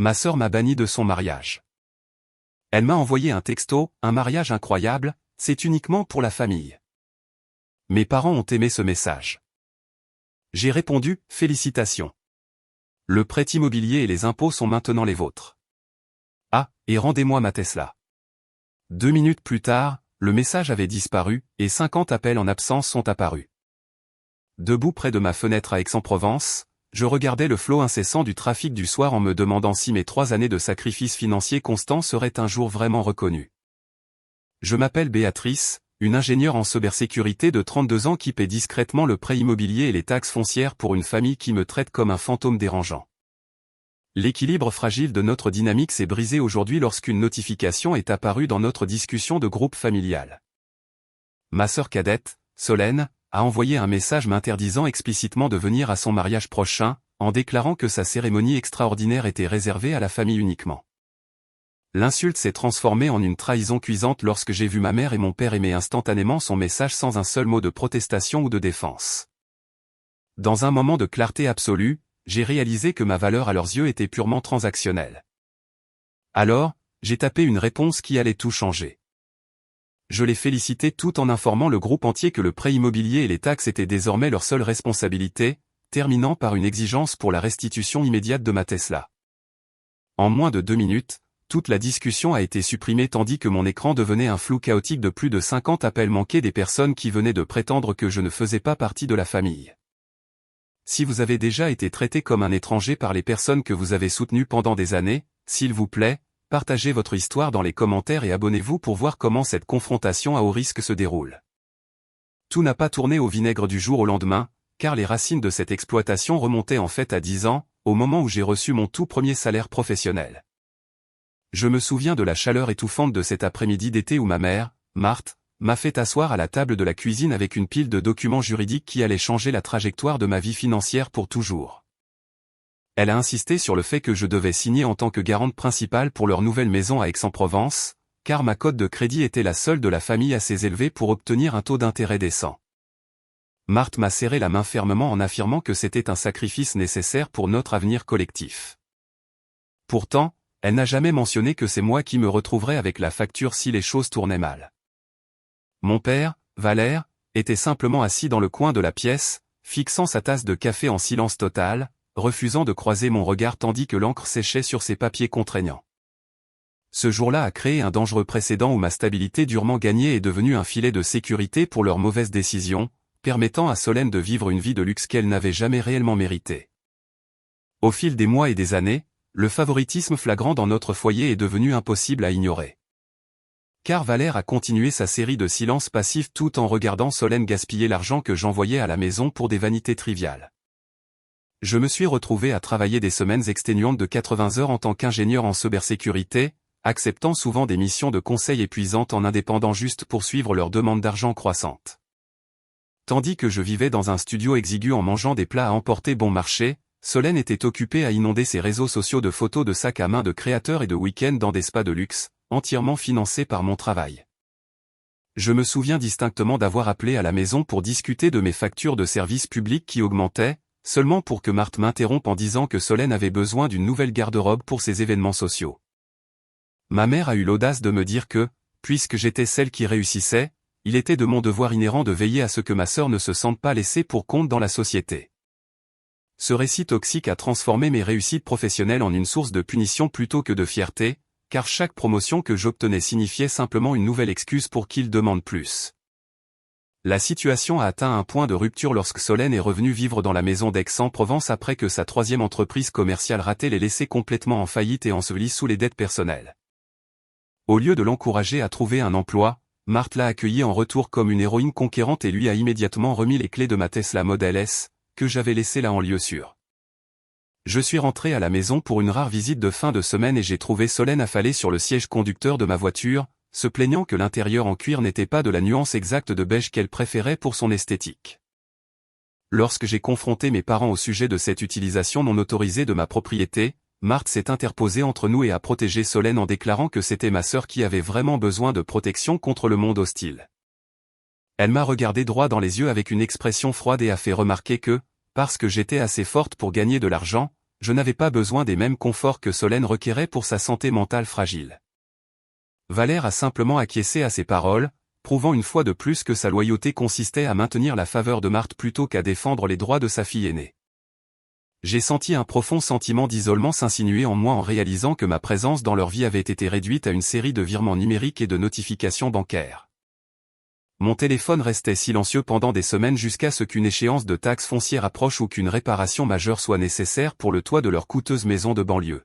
Ma sœur m'a banni de son mariage. Elle m'a envoyé un texto, un mariage incroyable, c'est uniquement pour la famille. Mes parents ont aimé ce message. J'ai répondu, félicitations. Le prêt immobilier et les impôts sont maintenant les vôtres. Ah, et rendez-moi ma Tesla. 2 minutes plus tard, le message avait disparu, et 50 appels en absence sont apparus. Debout près de ma fenêtre à Aix-en-Provence, je regardais le flot incessant du trafic du soir en me demandant si mes 3 années de sacrifices financiers constants seraient un jour vraiment reconnus. Je m'appelle Béatrice, une ingénieure en cybersécurité de 32 ans qui paie discrètement le prêt immobilier et les taxes foncières pour une famille qui me traite comme un fantôme dérangeant. L'équilibre fragile de notre dynamique s'est brisé aujourd'hui lorsqu'une notification est apparue dans notre discussion de groupe familial. Ma sœur cadette, Solène, a envoyé un message m'interdisant explicitement de venir à son mariage prochain, en déclarant que sa cérémonie extraordinaire était réservée à la famille uniquement. L'insulte s'est transformée en une trahison cuisante lorsque j'ai vu ma mère et mon père aimer instantanément son message sans un seul mot de protestation ou de défense. Dans un moment de clarté absolue, j'ai réalisé que ma valeur à leurs yeux était purement transactionnelle. Alors, j'ai tapé une réponse qui allait tout changer. Je les félicitais tout en informant le groupe entier que le prêt immobilier et les taxes étaient désormais leur seule responsabilité, terminant par une exigence pour la restitution immédiate de ma Tesla. En moins de 2 minutes, toute la discussion a été supprimée tandis que mon écran devenait un flou chaotique de plus de 50 appels manqués des personnes qui venaient de prétendre que je ne faisais pas partie de la famille. Si vous avez déjà été traité comme un étranger par les personnes que vous avez soutenues pendant des années, s'il vous plaît, partagez votre histoire dans les commentaires et abonnez-vous pour voir comment cette confrontation à haut risque se déroule. Tout n'a pas tourné au vinaigre du jour au lendemain, car les racines de cette exploitation remontaient en fait à 10 ans, au moment où j'ai reçu mon tout premier salaire professionnel. Je me souviens de la chaleur étouffante de cet après-midi d'été où ma mère, Marthe, m'a fait asseoir à la table de la cuisine avec une pile de documents juridiques qui allaient changer la trajectoire de ma vie financière pour toujours. Elle a insisté sur le fait que je devais signer en tant que garante principale pour leur nouvelle maison à Aix-en-Provence, car ma cote de crédit était la seule de la famille assez élevée pour obtenir un taux d'intérêt décent. Marthe m'a serré la main fermement en affirmant que c'était un sacrifice nécessaire pour notre avenir collectif. Pourtant, elle n'a jamais mentionné que c'est moi qui me retrouverais avec la facture si les choses tournaient mal. Mon père, Valère, était simplement assis dans le coin de la pièce, fixant sa tasse de café en silence total, refusant de croiser mon regard tandis que l'encre séchait sur ses papiers contraignants. Ce jour-là a créé un dangereux précédent où ma stabilité durement gagnée est devenue un filet de sécurité pour leurs mauvaises décisions, permettant à Solène de vivre une vie de luxe qu'elle n'avait jamais réellement méritée. Au fil des mois et des années, le favoritisme flagrant dans notre foyer est devenu impossible à ignorer. Car Valère a continué sa série de silences passifs tout en regardant Solène gaspiller l'argent que j'envoyais à la maison pour des vanités triviales. Je me suis retrouvé à travailler des semaines exténuantes de 80 heures en tant qu'ingénieur en cybersécurité, acceptant souvent des missions de conseil épuisantes en indépendant juste pour suivre leurs demandes d'argent croissantes. Tandis que je vivais dans un studio exigu en mangeant des plats à emporter bon marché, Solène était occupée à inonder ses réseaux sociaux de photos de sacs à main de créateurs et de week-ends dans des spas de luxe, entièrement financés par mon travail. Je me souviens distinctement d'avoir appelé à la maison pour discuter de mes factures de services publics qui augmentaient, seulement pour que Marthe m'interrompe en disant que Solène avait besoin d'une nouvelle garde-robe pour ses événements sociaux. Ma mère a eu l'audace de me dire que, puisque j'étais celle qui réussissait, il était de mon devoir inhérent de veiller à ce que ma sœur ne se sente pas laissée pour compte dans la société. Ce récit toxique a transformé mes réussites professionnelles en une source de punition plutôt que de fierté, car chaque promotion que j'obtenais signifiait simplement une nouvelle excuse pour qu'ils demandent plus. La situation a atteint un point de rupture lorsque Solène est revenue vivre dans la maison d'Aix-en-Provence après que sa 3e entreprise commerciale ratée l'ait laissée complètement en faillite et ensevelie sous les dettes personnelles. Au lieu de l'encourager à trouver un emploi, Marthe l'a accueillie en retour comme une héroïne conquérante et lui a immédiatement remis les clés de ma Tesla Model S, que j'avais laissée là en lieu sûr. Je suis rentré à la maison pour une rare visite de fin de semaine et j'ai trouvé Solène affalée sur le siège conducteur de ma voiture, se plaignant que l'intérieur en cuir n'était pas de la nuance exacte de beige qu'elle préférait pour son esthétique. Lorsque j'ai confronté mes parents au sujet de cette utilisation non autorisée de ma propriété, Marthe s'est interposée entre nous et a protégé Solène en déclarant que c'était ma sœur qui avait vraiment besoin de protection contre le monde hostile. Elle m'a regardé droit dans les yeux avec une expression froide et a fait remarquer que, parce que j'étais assez forte pour gagner de l'argent, je n'avais pas besoin des mêmes conforts que Solène requérait pour sa santé mentale fragile. Valère a simplement acquiescé à ses paroles, prouvant une fois de plus que sa loyauté consistait à maintenir la faveur de Marthe plutôt qu'à défendre les droits de sa fille aînée. J'ai senti un profond sentiment d'isolement s'insinuer en moi en réalisant que ma présence dans leur vie avait été réduite à une série de virements numériques et de notifications bancaires. Mon téléphone restait silencieux pendant des semaines jusqu'à ce qu'une échéance de taxes foncières approche ou qu'une réparation majeure soit nécessaire pour le toit de leur coûteuse maison de banlieue.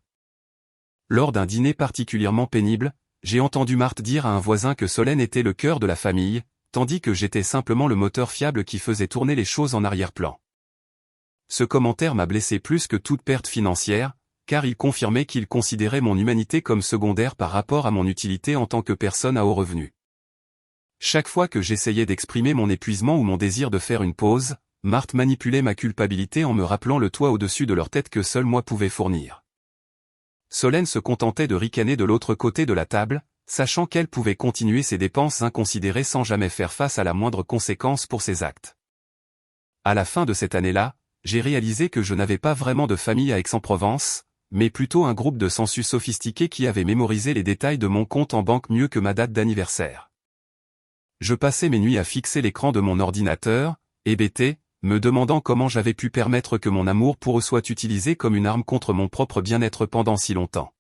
Lors d'un dîner particulièrement pénible, j'ai entendu Marthe dire à un voisin que Solène était le cœur de la famille, tandis que j'étais simplement le moteur fiable qui faisait tourner les choses en arrière-plan. Ce commentaire m'a blessé plus que toute perte financière, car il confirmait qu'il considérait mon humanité comme secondaire par rapport à mon utilité en tant que personne à haut revenu. Chaque fois que j'essayais d'exprimer mon épuisement ou mon désir de faire une pause, Marthe manipulait ma culpabilité en me rappelant le toit au-dessus de leur tête que seul moi pouvais fournir. Solène se contentait de ricaner de l'autre côté de la table, sachant qu'elle pouvait continuer ses dépenses inconsidérées sans jamais faire face à la moindre conséquence pour ses actes. À la fin de cette année-là, j'ai réalisé que je n'avais pas vraiment de famille à Aix-en-Provence, mais plutôt un groupe de sensus sophistiqués qui avaient mémorisé les détails de mon compte en banque mieux que ma date d'anniversaire. Je passais mes nuits à fixer l'écran de mon ordinateur, hébété, me demandant comment j'avais pu permettre que mon amour pour eux soit utilisé comme une arme contre mon propre bien-être pendant si longtemps.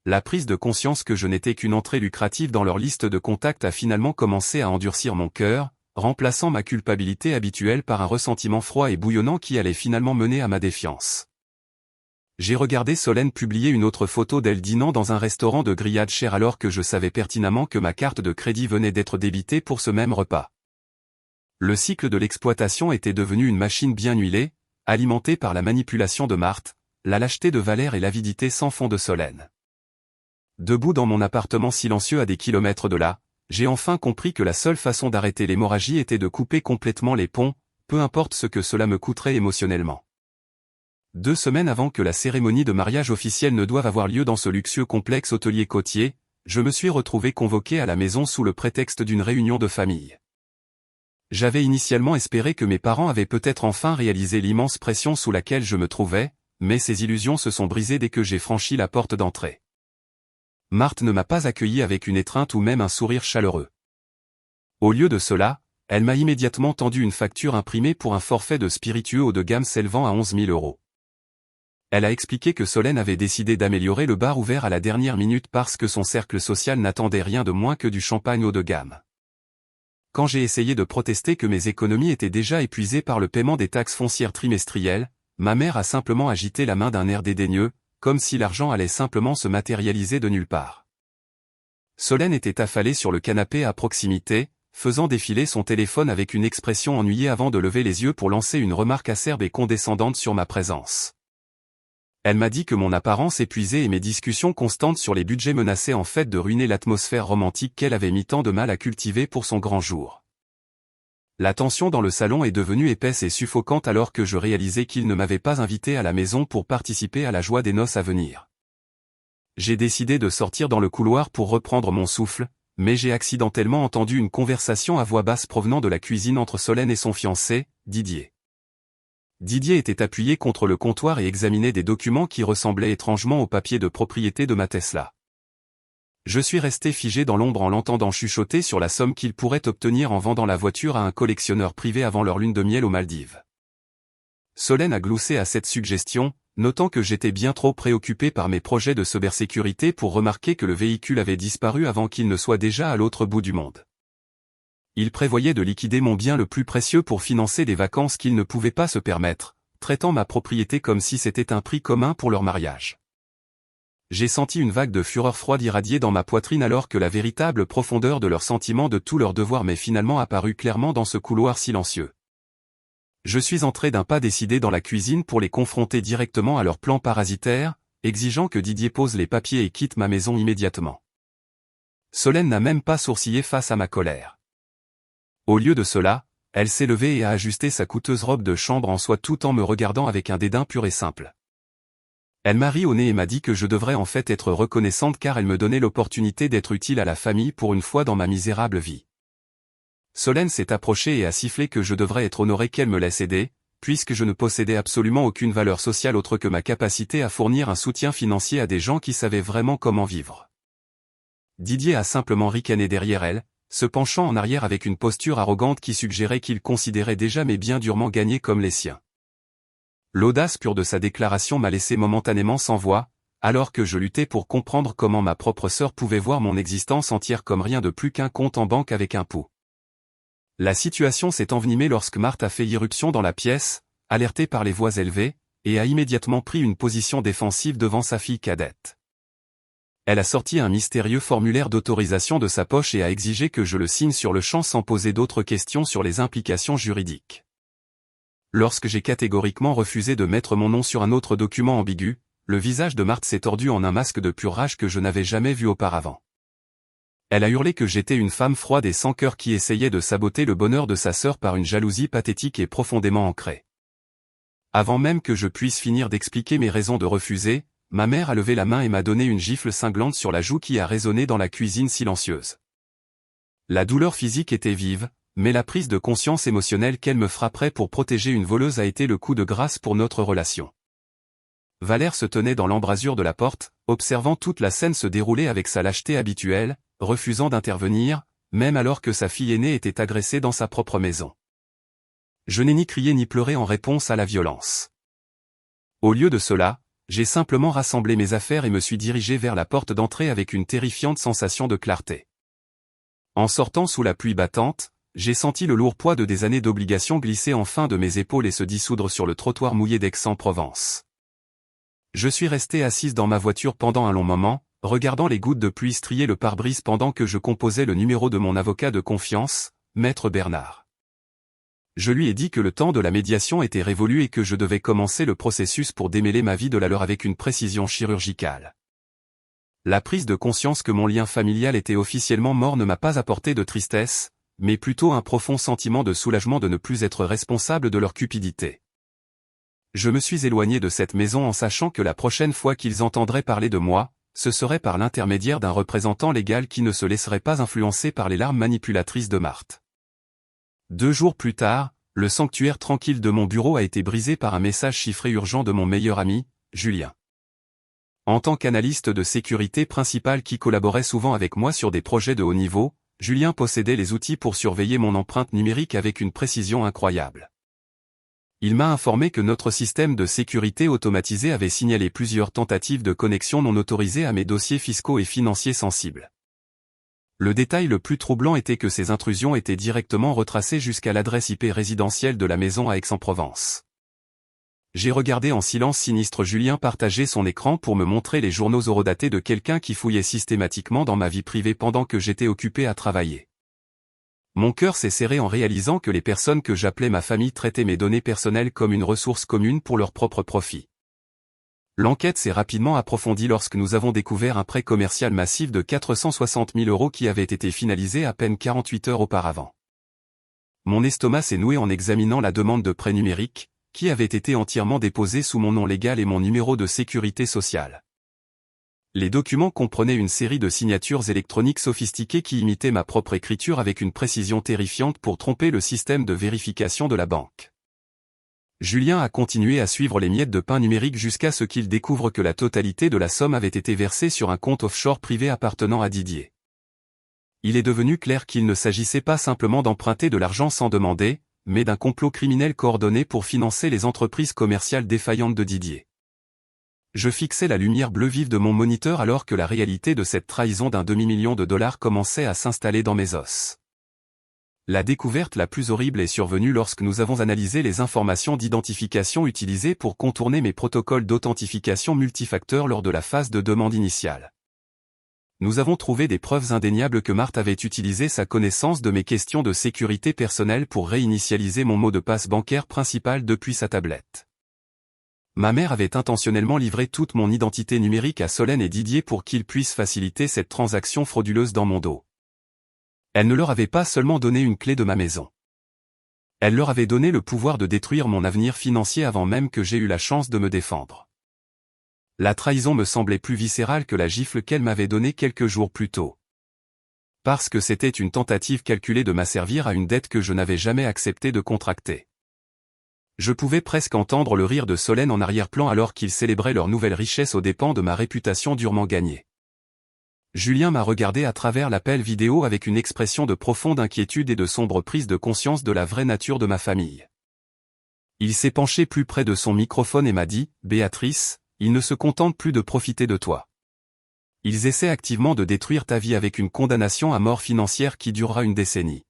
La prise de conscience que je n'étais qu'une entrée lucrative dans leur liste de contacts a finalement commencé à endurcir mon cœur, remplaçant ma culpabilité habituelle par un ressentiment froid et bouillonnant qui allait finalement mener à ma défiance. J'ai regardé Solène publier une autre photo d'elle dînant dans un restaurant de grillades chères alors que je savais pertinemment que ma carte de crédit venait d'être débitée pour ce même repas. Le cycle de l'exploitation était devenu une machine bien huilée, alimentée par la manipulation de Marthe, la lâcheté de Valère et l'avidité sans fond de Solène. Debout dans mon appartement silencieux à des kilomètres de là, j'ai enfin compris que la seule façon d'arrêter l'hémorragie était de couper complètement les ponts, peu importe ce que cela me coûterait émotionnellement. 2 semaines avant que la cérémonie de mariage officielle ne doive avoir lieu dans ce luxueux complexe hôtelier côtier, je me suis retrouvé convoqué à la maison sous le prétexte d'une réunion de famille. J'avais initialement espéré que mes parents avaient peut-être enfin réalisé l'immense pression sous laquelle je me trouvais, mais ces illusions se sont brisées dès que j'ai franchi la porte d'entrée. Marthe ne m'a pas accueilli avec une étreinte ou même un sourire chaleureux. Au lieu de cela, elle m'a immédiatement tendu une facture imprimée pour un forfait de spiritueux haut de gamme s'élevant à 11 000 €. Elle a expliqué que Solène avait décidé d'améliorer le bar ouvert à la dernière minute parce que son cercle social n'attendait rien de moins que du champagne haut de gamme. Quand j'ai essayé de protester que mes économies étaient déjà épuisées par le paiement des taxes foncières trimestrielles, ma mère a simplement agité la main d'un air dédaigneux, comme si l'argent allait simplement se matérialiser de nulle part. Solène était affalée sur le canapé à proximité, faisant défiler son téléphone avec une expression ennuyée avant de lever les yeux pour lancer une remarque acerbe et condescendante sur ma présence. Elle m'a dit que mon apparence épuisée et mes discussions constantes sur les budgets menaçaient en fait de ruiner l'atmosphère romantique qu'elle avait mis tant de mal à cultiver pour son grand jour. La tension dans le salon est devenue épaisse et suffocante alors que je réalisais qu'il ne m'avait pas invité à la maison pour participer à la joie des noces à venir. J'ai décidé de sortir dans le couloir pour reprendre mon souffle, mais j'ai accidentellement entendu une conversation à voix basse provenant de la cuisine entre Solène et son fiancé, Didier. Didier était appuyé contre le comptoir et examinait des documents qui ressemblaient étrangement aux papiers de propriété de ma Tesla. Je suis resté figé dans l'ombre en l'entendant chuchoter sur la somme qu'il pourrait obtenir en vendant la voiture à un collectionneur privé avant leur lune de miel aux Maldives. Solène a gloussé à cette suggestion, notant que j'étais bien trop préoccupé par mes projets de cybersécurité pour remarquer que le véhicule avait disparu avant qu'il ne soit déjà à l'autre bout du monde. Il prévoyait de liquider mon bien le plus précieux pour financer des vacances qu'il ne pouvait pas se permettre, traitant ma propriété comme si c'était un prix commun pour leur mariage. J'ai senti une vague de fureur froide irradier dans ma poitrine alors que la véritable profondeur de leurs sentiments de tout leur devoir m'est finalement apparue clairement dans ce couloir silencieux. Je suis entré d'un pas décidé dans la cuisine pour les confronter directement à leur plan parasitaire, exigeant que Didier pose les papiers et quitte ma maison immédiatement. Solène n'a même pas sourcillé face à ma colère. Au lieu de cela, elle s'est levée et a ajusté sa coûteuse robe de chambre en soie tout en me regardant avec un dédain pur et simple. Elle m'a ri au nez et m'a dit que je devrais en fait être reconnaissante car elle me donnait l'opportunité d'être utile à la famille pour une fois dans ma misérable vie. Solène s'est approchée et a sifflé que je devrais être honoré qu'elle me laisse aider, puisque je ne possédais absolument aucune valeur sociale autre que ma capacité à fournir un soutien financier à des gens qui savaient vraiment comment vivre. Didier a simplement ricané derrière elle, se penchant en arrière avec une posture arrogante qui suggérait qu'il considérait déjà mes biens durement gagnés comme les siens. L'audace pure de sa déclaration m'a laissé momentanément sans voix, alors que je luttais pour comprendre comment ma propre sœur pouvait voir mon existence entière comme rien de plus qu'un compte en banque avec un pot. La situation s'est envenimée lorsque Marthe a fait irruption dans la pièce, alertée par les voix élevées, et a immédiatement pris une position défensive devant sa fille cadette. Elle a sorti un mystérieux formulaire d'autorisation de sa poche et a exigé que je le signe sur le champ sans poser d'autres questions sur les implications juridiques. Lorsque j'ai catégoriquement refusé de mettre mon nom sur un autre document ambigu, le visage de Marthe s'est tordu en un masque de pure rage que je n'avais jamais vu auparavant. Elle a hurlé que j'étais une femme froide et sans cœur qui essayait de saboter le bonheur de sa sœur par une jalousie pathétique et profondément ancrée. Avant même que je puisse finir d'expliquer mes raisons de refuser, ma mère a levé la main et m'a donné une gifle cinglante sur la joue qui a résonné dans la cuisine silencieuse. La douleur physique était vive, mais la prise de conscience émotionnelle qu'elle me frapperait pour protéger une voleuse a été le coup de grâce pour notre relation. Valère se tenait dans l'embrasure de la porte, observant toute la scène se dérouler avec sa lâcheté habituelle, refusant d'intervenir, même alors que sa fille aînée était agressée dans sa propre maison. Je n'ai ni crié ni pleuré en réponse à la violence. Au lieu de cela, j'ai simplement rassemblé mes affaires et me suis dirigé vers la porte d'entrée avec une terrifiante sensation de clarté. En sortant sous la pluie battante, j'ai senti le lourd poids de des années d'obligations glisser enfin de mes épaules et se dissoudre sur le trottoir mouillé d'Aix-en-Provence. Je suis resté assise dans ma voiture pendant un long moment, regardant les gouttes de pluie strier le pare-brise pendant que je composais le numéro de mon avocat de confiance, Maître Bernard. Je lui ai dit que le temps de la médiation était révolu et que je devais commencer le processus pour démêler ma vie de la leur avec une précision chirurgicale. La prise de conscience que mon lien familial était officiellement mort ne m'a pas apporté de tristesse, mais plutôt un profond sentiment de soulagement de ne plus être responsable de leur cupidité. Je me suis éloigné de cette maison en sachant que la prochaine fois qu'ils entendraient parler de moi, ce serait par l'intermédiaire d'un représentant légal qui ne se laisserait pas influencer par les larmes manipulatrices de Marthe. 2 jours plus tard, le sanctuaire tranquille de mon bureau a été brisé par un message chiffré urgent de mon meilleur ami, Julien. En tant qu'analyste de sécurité principal qui collaborait souvent avec moi sur des projets de haut niveau, Julien possédait les outils pour surveiller mon empreinte numérique avec une précision incroyable. Il m'a informé que notre système de sécurité automatisé avait signalé plusieurs tentatives de connexion non autorisées à mes dossiers fiscaux et financiers sensibles. Le détail le plus troublant était que ces intrusions étaient directement retracées jusqu'à l'adresse IP résidentielle de la maison à Aix-en-Provence. J'ai regardé en silence sinistre Julien partager son écran pour me montrer les journaux horodatés de quelqu'un qui fouillait systématiquement dans ma vie privée pendant que j'étais occupé à travailler. Mon cœur s'est serré en réalisant que les personnes que j'appelais ma famille traitaient mes données personnelles comme une ressource commune pour leur propre profit. L'enquête s'est rapidement approfondie lorsque nous avons découvert un prêt commercial massif de 460 000 € qui avait été finalisé à peine 48 heures auparavant. Mon estomac s'est noué en examinant la demande de prêt numérique, qui avait été entièrement déposée sous mon nom légal et mon numéro de sécurité sociale. Les documents comprenaient une série de signatures électroniques sophistiquées qui imitaient ma propre écriture avec une précision terrifiante pour tromper le système de vérification de la banque. Julien a continué à suivre les miettes de pain numérique jusqu'à ce qu'il découvre que la totalité de la somme avait été versée sur un compte offshore privé appartenant à Didier. Il est devenu clair qu'il ne s'agissait pas simplement d'emprunter de l'argent sans demander, mais d'un complot criminel coordonné pour financer les entreprises commerciales défaillantes de Didier. Je fixais la lumière bleue vive de mon moniteur alors que la réalité de cette trahison d'1 demi-million de dollars commençait à s'installer dans mes os. La découverte la plus horrible est survenue lorsque nous avons analysé les informations d'identification utilisées pour contourner mes protocoles d'authentification multifacteur lors de la phase de demande initiale. Nous avons trouvé des preuves indéniables que Marthe avait utilisé sa connaissance de mes questions de sécurité personnelle pour réinitialiser mon mot de passe bancaire principal depuis sa tablette. Ma mère avait intentionnellement livré toute mon identité numérique à Solène et Didier pour qu'ils puissent faciliter cette transaction frauduleuse dans mon dos. Elle ne leur avait pas seulement donné une clé de ma maison. Elle leur avait donné le pouvoir de détruire mon avenir financier avant même que j'aie eu la chance de me défendre. La trahison me semblait plus viscérale que la gifle qu'elle m'avait donnée quelques jours plus tôt. Parce que c'était une tentative calculée de m'asservir à une dette que je n'avais jamais accepté de contracter. Je pouvais presque entendre le rire de Solène en arrière-plan alors qu'ils célébraient leur nouvelle richesse aux dépens de ma réputation durement gagnée. Julien m'a regardé à travers l'appel vidéo avec une expression de profonde inquiétude et de sombre prise de conscience de la vraie nature de ma famille. Il s'est penché plus près de son microphone et m'a dit « Béatrice, ils ne se contentent plus de profiter de toi. Ils essaient activement de détruire ta vie avec une condamnation à mort financière qui durera une décennie. »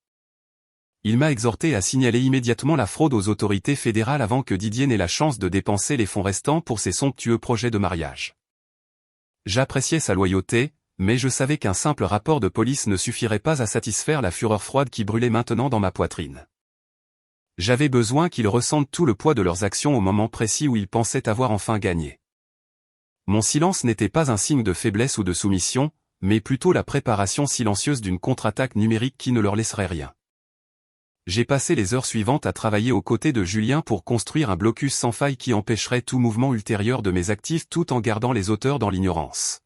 Il m'a exhorté à signaler immédiatement la fraude aux autorités fédérales avant que Didier n'ait la chance de dépenser les fonds restants pour ses somptueux projets de mariage. J'appréciais sa loyauté, mais je savais qu'un simple rapport de police ne suffirait pas à satisfaire la fureur froide qui brûlait maintenant dans ma poitrine. J'avais besoin qu'ils ressentent tout le poids de leurs actions au moment précis où ils pensaient avoir enfin gagné. Mon silence n'était pas un signe de faiblesse ou de soumission, mais plutôt la préparation silencieuse d'une contre-attaque numérique qui ne leur laisserait rien. J'ai passé les heures suivantes à travailler aux côtés de Julien pour construire un blocus sans faille qui empêcherait tout mouvement ultérieur de mes actifs tout en gardant les auteurs dans l'ignorance.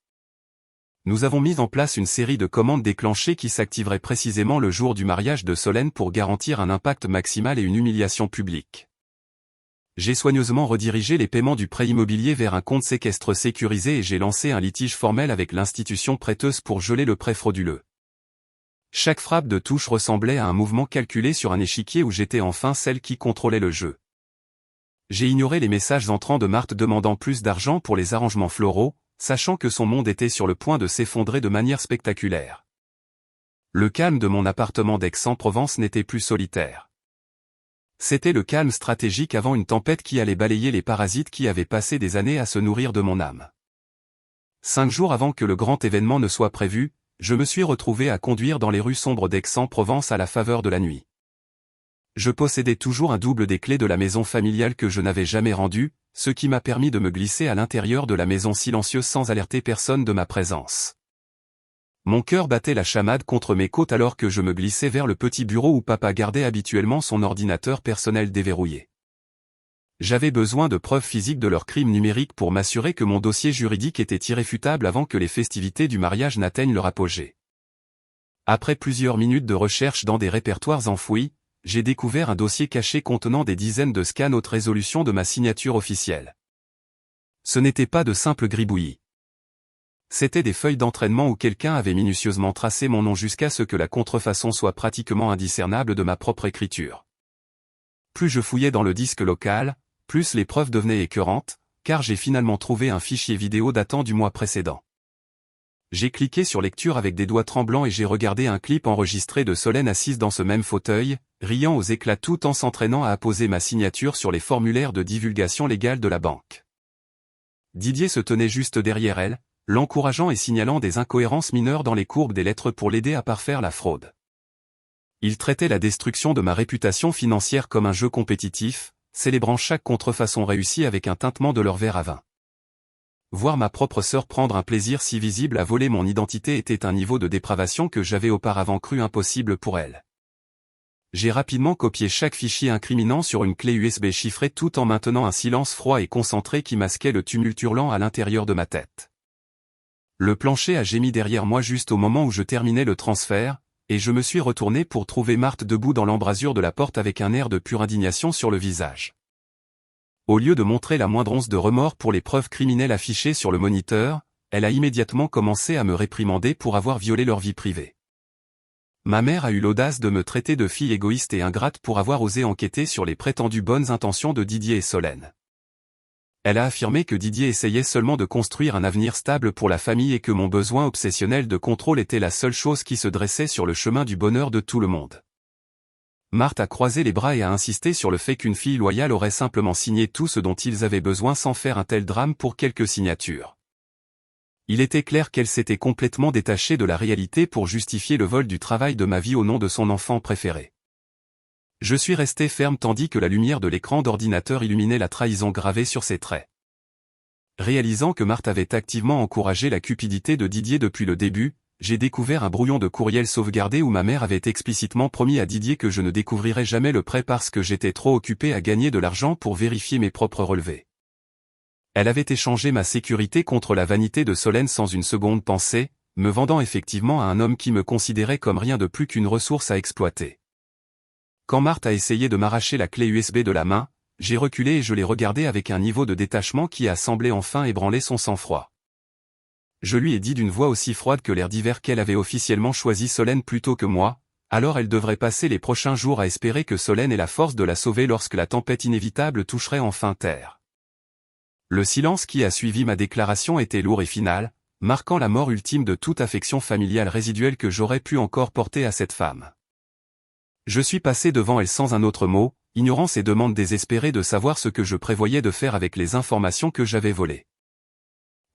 Nous avons mis en place une série de commandes déclenchées qui s'activeraient précisément le jour du mariage de Solène pour garantir un impact maximal et une humiliation publique. J'ai soigneusement redirigé les paiements du prêt immobilier vers un compte séquestre sécurisé et j'ai lancé un litige formel avec l'institution prêteuse pour geler le prêt frauduleux. Chaque frappe de touche ressemblait à un mouvement calculé sur un échiquier où j'étais enfin celle qui contrôlait le jeu. J'ai ignoré les messages entrants de Marthe demandant plus d'argent pour les arrangements floraux, sachant que son monde était sur le point de s'effondrer de manière spectaculaire. Le calme de mon appartement d'Aix-en-Provence n'était plus solitaire. C'était le calme stratégique avant une tempête qui allait balayer les parasites qui avaient passé des années à se nourrir de mon âme. 5 jours avant que le grand événement ne soit prévu, je me suis retrouvé à conduire dans les rues sombres d'Aix-en-Provence à la faveur de la nuit. Je possédais toujours un double des clés de la maison familiale que je n'avais jamais rendue, ce qui m'a permis de me glisser à l'intérieur de la maison silencieuse sans alerter personne de ma présence. Mon cœur battait la chamade contre mes côtes alors que je me glissais vers le petit bureau où papa gardait habituellement son ordinateur personnel déverrouillé. J'avais besoin de preuves physiques de leur crime numérique pour m'assurer que mon dossier juridique était irréfutable avant que les festivités du mariage n'atteignent leur apogée. Après plusieurs minutes de recherche dans des répertoires enfouis, j'ai découvert un dossier caché contenant des dizaines de scans haute résolution de ma signature officielle. Ce n'était pas de simples gribouillis. C'étaient des feuilles d'entraînement où quelqu'un avait minutieusement tracé mon nom jusqu'à ce que la contrefaçon soit pratiquement indiscernable de ma propre écriture. Plus je fouillais dans le disque local, plus les preuves devenaient écœurantes, car j'ai finalement trouvé un fichier vidéo datant du mois précédent. J'ai cliqué sur lecture avec des doigts tremblants et j'ai regardé un clip enregistré de Solène assise dans ce même fauteuil, riant aux éclats tout en s'entraînant à apposer ma signature sur les formulaires de divulgation légale de la banque. Didier se tenait juste derrière elle, l'encourageant et signalant des incohérences mineures dans les courbes des lettres pour l'aider à parfaire la fraude. Il traitait la destruction de ma réputation financière comme un jeu compétitif, célébrant chaque contrefaçon réussie avec un tintement de leur verre à vin. Voir ma propre sœur prendre un plaisir si visible à voler mon identité était un niveau de dépravation que j'avais auparavant cru impossible pour elle. J'ai rapidement copié chaque fichier incriminant sur une clé USB chiffrée tout en maintenant un silence froid et concentré qui masquait le tumulte hurlant à l'intérieur de ma tête. Le plancher a gémi derrière moi juste au moment où je terminais le transfert, et je me suis retourné pour trouver Marthe debout dans l'embrasure de la porte avec un air de pure indignation sur le visage. Au lieu de montrer la moindre once de remords pour les preuves criminelles affichées sur le moniteur, elle a immédiatement commencé à me réprimander pour avoir violé leur vie privée. Ma mère a eu l'audace de me traiter de fille égoïste et ingrate pour avoir osé enquêter sur les prétendues bonnes intentions de Didier et Solène. Elle a affirmé que Didier essayait seulement de construire un avenir stable pour la famille et que mon besoin obsessionnel de contrôle était la seule chose qui se dressait sur le chemin du bonheur de tout le monde. Marthe a croisé les bras et a insisté sur le fait qu'une fille loyale aurait simplement signé tout ce dont ils avaient besoin sans faire un tel drame pour quelques signatures. Il était clair qu'elle s'était complètement détachée de la réalité pour justifier le vol du travail de ma vie au nom de son enfant préféré. Je suis resté ferme tandis que la lumière de l'écran d'ordinateur illuminait la trahison gravée sur ses traits. Réalisant que Marthe avait activement encouragé la cupidité de Didier depuis le début, j'ai découvert un brouillon de courriel sauvegardé où ma mère avait explicitement promis à Didier que je ne découvrirais jamais le prêt parce que j'étais trop occupé à gagner de l'argent pour vérifier mes propres relevés. Elle avait échangé ma sécurité contre la vanité de Solène sans une seconde pensée, me vendant effectivement à un homme qui me considérait comme rien de plus qu'une ressource à exploiter. Quand Marthe a essayé de m'arracher la clé USB de la main, J'ai reculé et je l'ai regardé avec un niveau de détachement qui a semblé enfin ébranler son sang-froid. Je lui ai dit d'une voix aussi froide que l'air d'hiver qu'elle avait officiellement choisi Solène plutôt que moi, alors elle devrait passer les prochains jours à espérer que Solène ait la force de la sauver lorsque la tempête inévitable toucherait enfin terre. Le silence qui a suivi ma déclaration était lourd et final, marquant la mort ultime de toute affection familiale résiduelle que j'aurais pu encore porter à cette femme. Je suis passé devant elle sans un autre mot, ignorant ses demandes désespérées de savoir ce que je prévoyais de faire avec les informations que j'avais volées.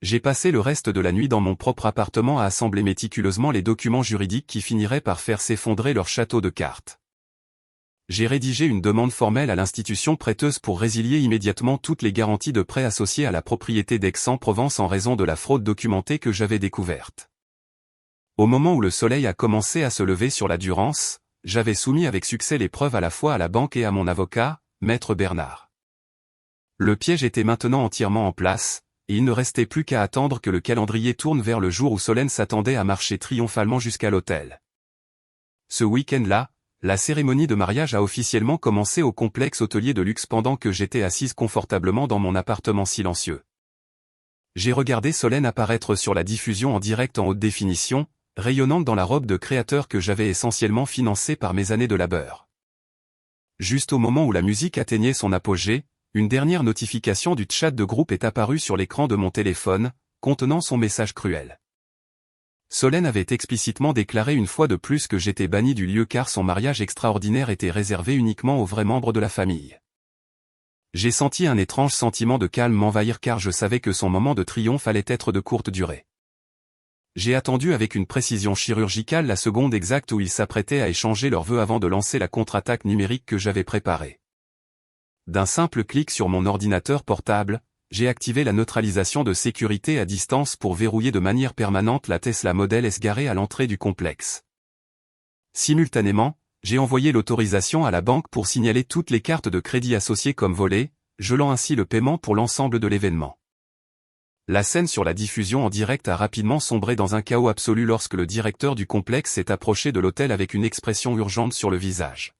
J'ai passé le reste de la nuit dans mon propre appartement à assembler méticuleusement les documents juridiques qui finiraient par faire s'effondrer leur château de cartes. J'ai rédigé une demande formelle à l'institution prêteuse pour résilier immédiatement toutes les garanties de prêt associées à la propriété d'Aix-en-Provence en raison de la fraude documentée que j'avais découverte. Au moment où le soleil a commencé à se lever sur la Durance, j'avais soumis avec succès les preuves à la fois à la banque et à mon avocat, Maître Bernard. Le piège était maintenant entièrement en place, et il ne restait plus qu'à attendre que le calendrier tourne vers le jour où Solène s'attendait à marcher triomphalement jusqu'à l'hôtel. Ce week-end-là, la cérémonie de mariage a officiellement commencé au complexe hôtelier de luxe pendant que j'étais assise confortablement dans mon appartement silencieux. J'ai regardé Solène apparaître sur la diffusion en direct en haute définition, rayonnante dans la robe de créateur que j'avais essentiellement financée par mes années de labeur. Juste au moment où la musique atteignait son apogée, une dernière notification du chat de groupe est apparue sur l'écran de mon téléphone, contenant son message cruel. Solène avait explicitement déclaré une fois de plus que j'étais banni du lieu car son mariage extraordinaire était réservé uniquement aux vrais membres de la famille. J'ai senti un étrange sentiment de calme m'envahir car je savais que son moment de triomphe allait être de courte durée. J'ai attendu avec une précision chirurgicale la seconde exacte où ils s'apprêtaient à échanger leurs vœux avant de lancer la contre-attaque numérique que j'avais préparée. D'un simple clic sur mon ordinateur portable, j'ai activé la neutralisation de sécurité à distance pour verrouiller de manière permanente la Tesla Model S garée à l'entrée du complexe. Simultanément, j'ai envoyé l'autorisation à la banque pour signaler toutes les cartes de crédit associées comme volées, gelant ainsi le paiement pour l'ensemble de l'événement. La scène sur la diffusion en direct a rapidement sombré dans un chaos absolu lorsque le directeur du complexe s'est approché de l'hôtel avec une expression urgente sur le visage.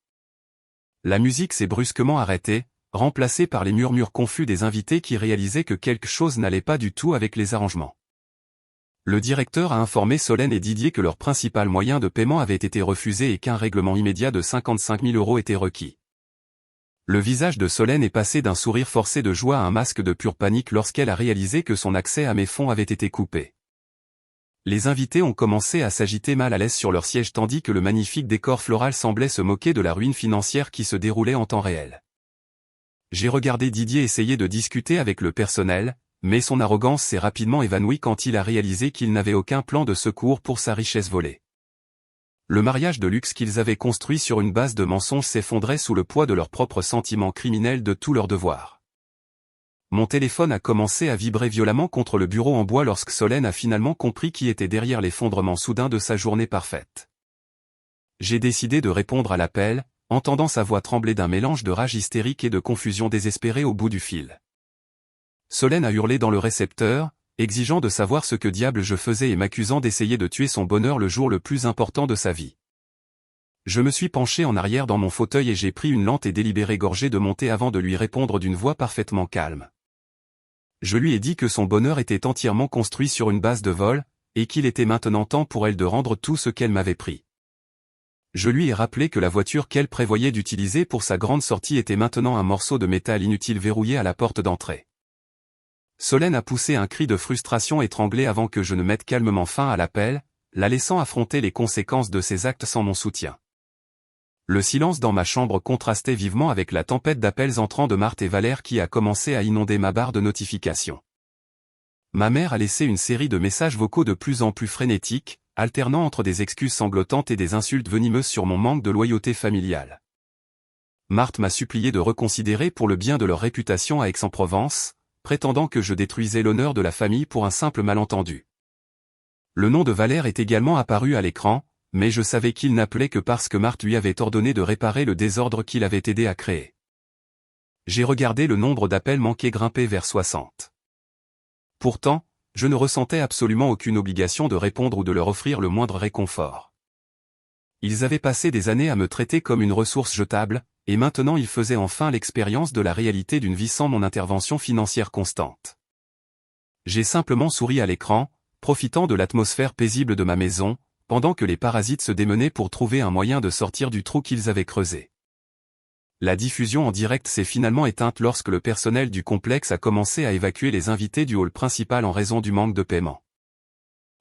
La musique s'est brusquement arrêtée, remplacé par les murmures confus des invités qui réalisaient que quelque chose n'allait pas du tout avec les arrangements. Le directeur a informé Solène et Didier que leur principal moyen de paiement avait été refusé et qu'un règlement immédiat de 55 000 € était requis. Le visage de Solène est passé d'un sourire forcé de joie à un masque de pure panique lorsqu'elle a réalisé que son accès à mes fonds avait été coupé. Les invités ont commencé à s'agiter mal à l'aise sur leur siège tandis que le magnifique décor floral semblait se moquer de la ruine financière qui se déroulait en temps réel. J'ai regardé Didier essayer de discuter avec le personnel, mais son arrogance s'est rapidement évanouie quand il a réalisé qu'il n'avait aucun plan de secours pour sa richesse volée. Le mariage de luxe qu'ils avaient construit sur une base de mensonges s'effondrait sous le poids de leurs propres sentiments criminels de tous leurs devoirs. Mon téléphone a commencé à vibrer violemment contre le bureau en bois lorsque Solène a finalement compris qui était derrière l'effondrement soudain de sa journée parfaite. J'ai décidé de répondre à l'appel, entendant sa voix trembler d'un mélange de rage hystérique et de confusion désespérée au bout du fil. Solène a hurlé dans le récepteur, exigeant de savoir ce que diable je faisais et m'accusant d'essayer de tuer son bonheur le jour le plus important de sa vie. Je me suis penché en arrière dans mon fauteuil et j'ai pris une lente et délibérée gorgée de mon thé avant de lui répondre d'une voix parfaitement calme. Je lui ai dit que son bonheur était entièrement construit sur une base de vol, et qu'il était maintenant temps pour elle de rendre tout ce qu'elle m'avait pris. Je lui ai rappelé que la voiture qu'elle prévoyait d'utiliser pour sa grande sortie était maintenant un morceau de métal inutile verrouillé à la porte d'entrée. Solène a poussé un cri de frustration étranglé avant que je ne mette calmement fin à l'appel, la laissant affronter les conséquences de ses actes sans mon soutien. Le silence dans ma chambre contrastait vivement avec la tempête d'appels entrants de Marthe et Valère qui a commencé à inonder ma barre de notifications. Ma mère a laissé une série de messages vocaux de plus en plus frénétiques, alternant entre des excuses sanglotantes et des insultes venimeuses sur mon manque de loyauté familiale. Marthe m'a supplié de reconsidérer pour le bien de leur réputation à Aix-en-Provence, prétendant que je détruisais l'honneur de la famille pour un simple malentendu. Le nom de Valère est également apparu à l'écran, mais je savais qu'il n'appelait que parce que Marthe lui avait ordonné de réparer le désordre qu'il avait aidé à créer. J'ai regardé le nombre d'appels manqués grimper vers 60. Pourtant, je ne ressentais absolument aucune obligation de répondre ou de leur offrir le moindre réconfort. Ils avaient passé des années à me traiter comme une ressource jetable, et maintenant il faisait enfin l'expérience de la réalité d'une vie sans mon intervention financière constante. J'ai simplement souri à l'écran, profitant de l'atmosphère paisible de ma maison, pendant que les parasites se démenaient pour trouver un moyen de sortir du trou qu'ils avaient creusé. La diffusion en direct s'est finalement éteinte lorsque le personnel du complexe a commencé à évacuer les invités du hall principal en raison du manque de paiement.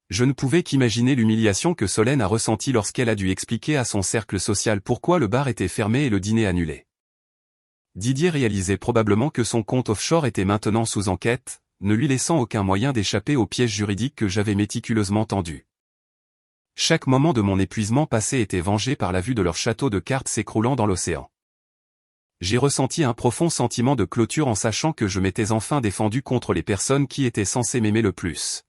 Je ne pouvais qu'imaginer l'humiliation que Solène a ressentie lorsqu'elle a dû expliquer à son cercle social pourquoi le bar était fermé et le dîner annulé. Didier réalisait probablement que son compte offshore était maintenant sous enquête, ne lui laissant aucun moyen d'échapper au piège juridique que j'avais méticuleusement tendu. Chaque moment de mon épuisement passé était vengé par la vue de leur château de cartes s'écroulant dans l'océan. J'ai ressenti un profond sentiment de clôture en sachant que je m'étais enfin défendu contre les personnes qui étaient censées m'aimer le plus.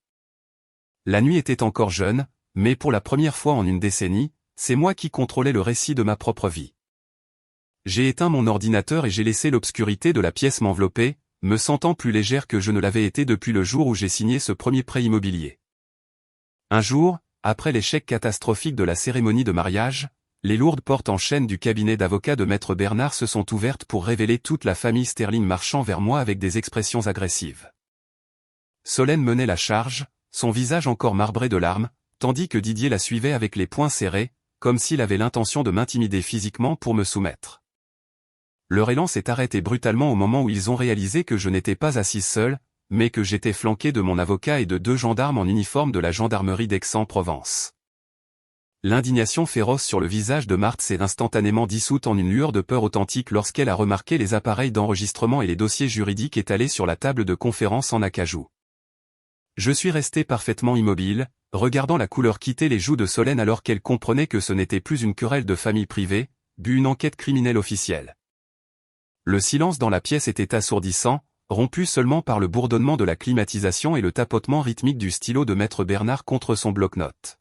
La nuit était encore jeune, mais pour la première fois en une décennie, c'est moi qui contrôlais le récit de ma propre vie. J'ai éteint mon ordinateur et j'ai laissé l'obscurité de la pièce m'envelopper, me sentant plus légère que je ne l'avais été depuis le jour où j'ai signé ce premier prêt immobilier. Un jour, après l'échec catastrophique de la cérémonie de mariage, les lourdes portes en chêne du cabinet d'avocat de Maître Bernard se sont ouvertes pour révéler toute la famille Sterling marchant vers moi avec des expressions agressives. Solène menait la charge, son visage encore marbré de larmes, tandis que Didier la suivait avec les poings serrés, comme s'il avait l'intention de m'intimider physiquement pour me soumettre. Leur élan s'est arrêté brutalement au moment où ils ont réalisé que je n'étais pas assise seule, mais que j'étais flanqué de mon avocat et de 2 gendarmes en uniforme de la gendarmerie d'Aix-en-Provence. L'indignation féroce sur le visage de Marthe s'est instantanément dissoute en une lueur de peur authentique lorsqu'elle a remarqué les appareils d'enregistrement et les dossiers juridiques étalés sur la table de conférence en acajou. Je suis resté parfaitement immobile, regardant la couleur quitter les joues de Solène alors qu'elle comprenait que ce n'était plus une querelle de famille privée, but une enquête criminelle officielle. Le silence dans la pièce était assourdissant, rompu seulement par le bourdonnement de la climatisation et le tapotement rythmique du stylo de Maître Bernard contre son bloc-notes.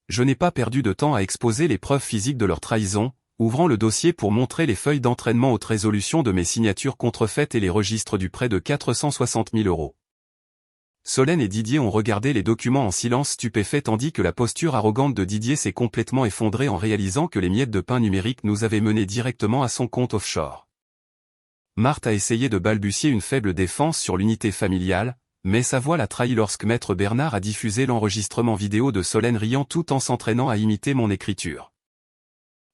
Je n'ai pas perdu de temps à exposer les preuves physiques de leur trahison, ouvrant le dossier pour montrer les feuilles d'entraînement haute résolution de mes signatures contrefaites et les registres du prêt de 460 000 €. Solène et Didier ont regardé les documents en silence stupéfait tandis que la posture arrogante de Didier s'est complètement effondrée en réalisant que les miettes de pain numérique nous avaient menés directement à son compte offshore. Marthe a essayé de balbutier une faible défense sur l'unité familiale, mais sa voix l'a trahi lorsque Maître Bernard a diffusé l'enregistrement vidéo de Solène riant tout en s'entraînant à imiter mon écriture.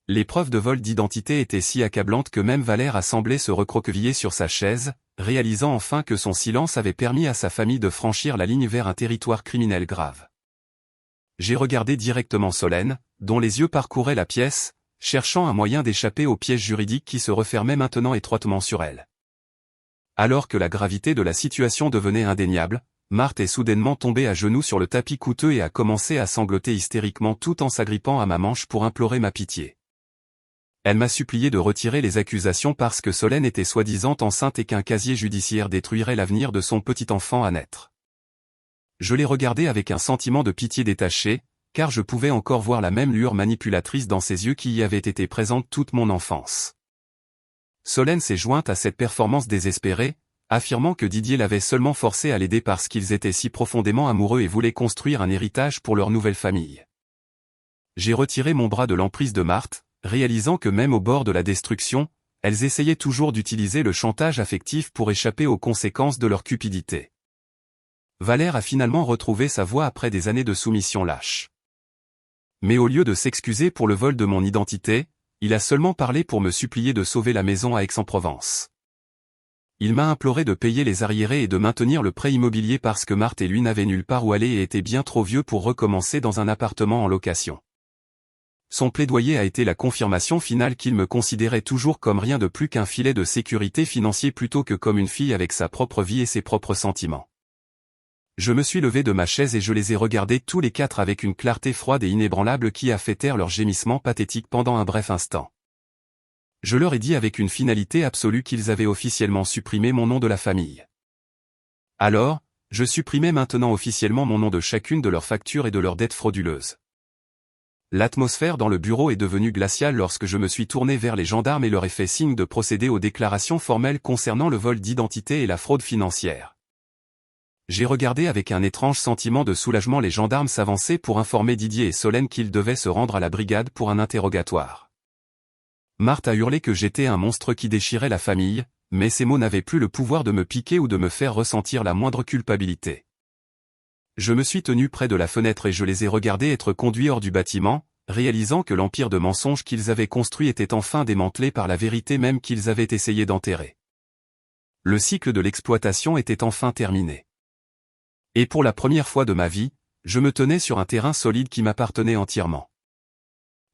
Les preuves de vol d'identité étaient si accablantes que même Valère a semblé se recroqueviller sur sa chaise, réalisant enfin que son silence avait permis à sa famille de franchir la ligne vers un territoire criminel grave. J'ai regardé directement Solène, dont les yeux parcouraient la pièce, cherchant un moyen d'échapper au piège juridique qui se refermait maintenant étroitement sur elle. Alors que la gravité de la situation devenait indéniable, Marthe est soudainement tombée à genoux sur le tapis coûteux et a commencé à sangloter hystériquement tout en s'agrippant à ma manche pour implorer ma pitié. Elle m'a supplié de retirer les accusations parce que Solène était soi-disant enceinte et qu'un casier judiciaire détruirait l'avenir de son petit enfant à naître. Je l'ai regardée avec un sentiment de pitié détaché, car je pouvais encore voir la même lueur manipulatrice dans ses yeux qui y avait été présente toute mon enfance. Solène s'est jointe à cette performance désespérée, affirmant que Didier l'avait seulement forcé à l'aider parce qu'ils étaient si profondément amoureux et voulaient construire un héritage pour leur nouvelle famille. J'ai retiré mon bras de l'emprise de Marthe, réalisant que même au bord de la destruction, elles essayaient toujours d'utiliser le chantage affectif pour échapper aux conséquences de leur cupidité. Valère a finalement retrouvé sa voix après des années de soumission lâche. Mais au lieu de s'excuser pour le vol de mon identité, il a seulement parlé pour me supplier de sauver la maison à Aix-en-Provence. Il m'a imploré de payer les arriérés et de maintenir le prêt immobilier parce que Marthe et lui n'avaient nulle part où aller et étaient bien trop vieux pour recommencer dans un appartement en location. Son plaidoyer a été la confirmation finale qu'il me considérait toujours comme rien de plus qu'un filet de sécurité financier plutôt que comme une fille avec sa propre vie et ses propres sentiments. Je me suis levé de ma chaise et je les ai regardés tous les 4 avec une clarté froide et inébranlable qui a fait taire leurs gémissements pathétiques pendant un bref instant. Je leur ai dit avec une finalité absolue qu'ils avaient officiellement supprimé mon nom de la famille. Alors, je supprimais maintenant officiellement mon nom de chacune de leurs factures et de leurs dettes frauduleuses. L'atmosphère dans le bureau est devenue glaciale lorsque je me suis tourné vers les gendarmes et leur ai fait signe de procéder aux déclarations formelles concernant le vol d'identité et la fraude financière. J'ai regardé avec un étrange sentiment de soulagement les gendarmes s'avancer pour informer Didier et Solène qu'ils devaient se rendre à la brigade pour un interrogatoire. Marthe a hurlé que j'étais un monstre qui déchirait la famille, mais ces mots n'avaient plus le pouvoir de me piquer ou de me faire ressentir la moindre culpabilité. Je me suis tenu près de la fenêtre et je les ai regardés être conduits hors du bâtiment, réalisant que l'empire de mensonges qu'ils avaient construit était enfin démantelé par la vérité même qu'ils avaient essayé d'enterrer. Le cycle de l'exploitation était enfin terminé. Et pour la première fois de ma vie, je me tenais sur un terrain solide qui m'appartenait entièrement.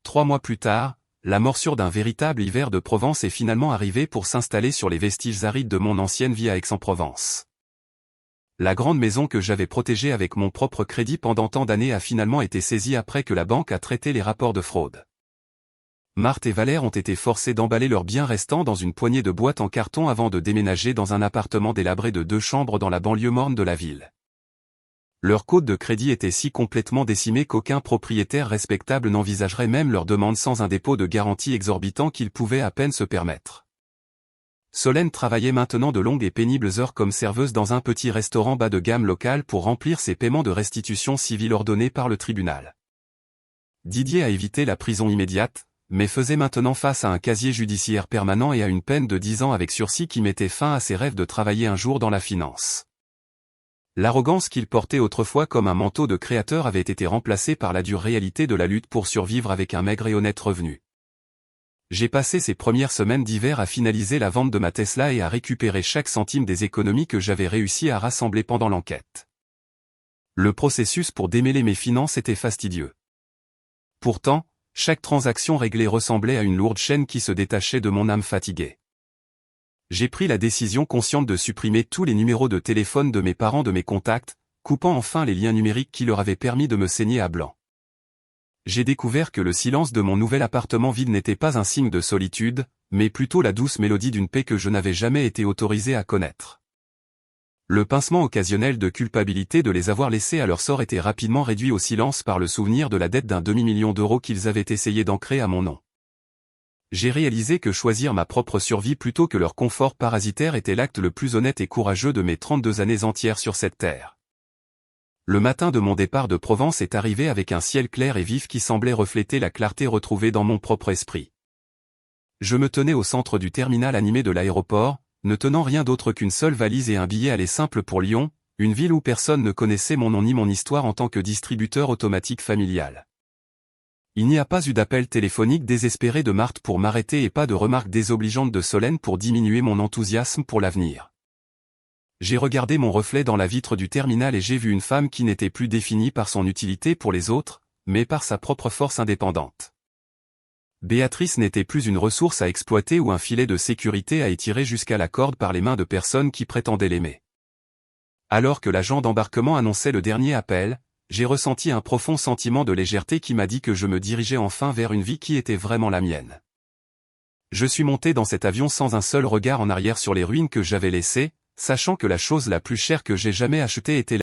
3 mois plus tard, la morsure d'un véritable hiver de Provence est finalement arrivée pour s'installer sur les vestiges arides de mon ancienne vie à Aix-en-Provence. La grande maison que j'avais protégée avec mon propre crédit pendant tant d'années a finalement été saisie après que la banque a traité les rapports de fraude. Marthe et Valère ont été forcés d'emballer leurs biens restants dans une poignée de boîtes en carton avant de déménager dans un appartement délabré de 2 chambres dans la banlieue morne de la ville. Leur côte de crédit était si complètement décimée qu'aucun propriétaire respectable n'envisagerait même leur demande sans un dépôt de garantie exorbitant qu'ils pouvaient à peine se permettre. Solène travaillait maintenant de longues et pénibles heures comme serveuse dans un petit restaurant bas de gamme local pour remplir ses paiements de restitution civile ordonnés par le tribunal. Didier a évité la prison immédiate, mais faisait maintenant face à un casier judiciaire permanent et à une peine de 10 ans avec sursis qui mettait fin à ses rêves de travailler un jour dans la finance. L'arrogance qu'il portait autrefois comme un manteau de créateur avait été remplacée par la dure réalité de la lutte pour survivre avec un maigre et honnête revenu. J'ai passé ces premières semaines d'hiver à finaliser la vente de ma Tesla et à récupérer chaque centime des économies que j'avais réussi à rassembler pendant l'enquête. Le processus pour démêler mes finances était fastidieux. Pourtant, chaque transaction réglée ressemblait à une lourde chaîne qui se détachait de mon âme fatiguée. J'ai pris la décision consciente de supprimer tous les numéros de téléphone de mes parents de mes contacts, coupant enfin les liens numériques qui leur avaient permis de me saigner à blanc. J'ai découvert que le silence de mon nouvel appartement vide n'était pas un signe de solitude, mais plutôt la douce mélodie d'une paix que je n'avais jamais été autorisé à connaître. Le pincement occasionnel de culpabilité de les avoir laissés à leur sort était rapidement réduit au silence par le souvenir de la dette d'1 demi-million d'euros qu'ils avaient essayé d'ancrer à mon nom. J'ai réalisé que choisir ma propre survie plutôt que leur confort parasitaire était l'acte le plus honnête et courageux de mes 32 années entières sur cette terre. Le matin de mon départ de Provence est arrivé avec un ciel clair et vif qui semblait refléter la clarté retrouvée dans mon propre esprit. Je me tenais au centre du terminal animé de l'aéroport, ne tenant rien d'autre qu'une seule valise et un billet aller simple pour Lyon, une ville où personne ne connaissait mon nom ni mon histoire en tant que distributeur automatique familial. Il n'y a pas eu d'appel téléphonique désespéré de Marthe pour m'arrêter et pas de remarques désobligeantes de Solène pour diminuer mon enthousiasme pour l'avenir. J'ai regardé mon reflet dans la vitre du terminal et j'ai vu une femme qui n'était plus définie par son utilité pour les autres, mais par sa propre force indépendante. Béatrice n'était plus une ressource à exploiter ou un filet de sécurité à étirer jusqu'à la corde par les mains de personnes qui prétendaient l'aimer. Alors que l'agent d'embarquement annonçait le dernier appel, j'ai ressenti un profond sentiment de légèreté qui m'a dit que je me dirigeais enfin vers une vie qui était vraiment la mienne. Je suis monté dans cet avion sans un seul regard en arrière sur les ruines que j'avais laissées, sachant que la chose la plus chère que j'ai jamais achetée était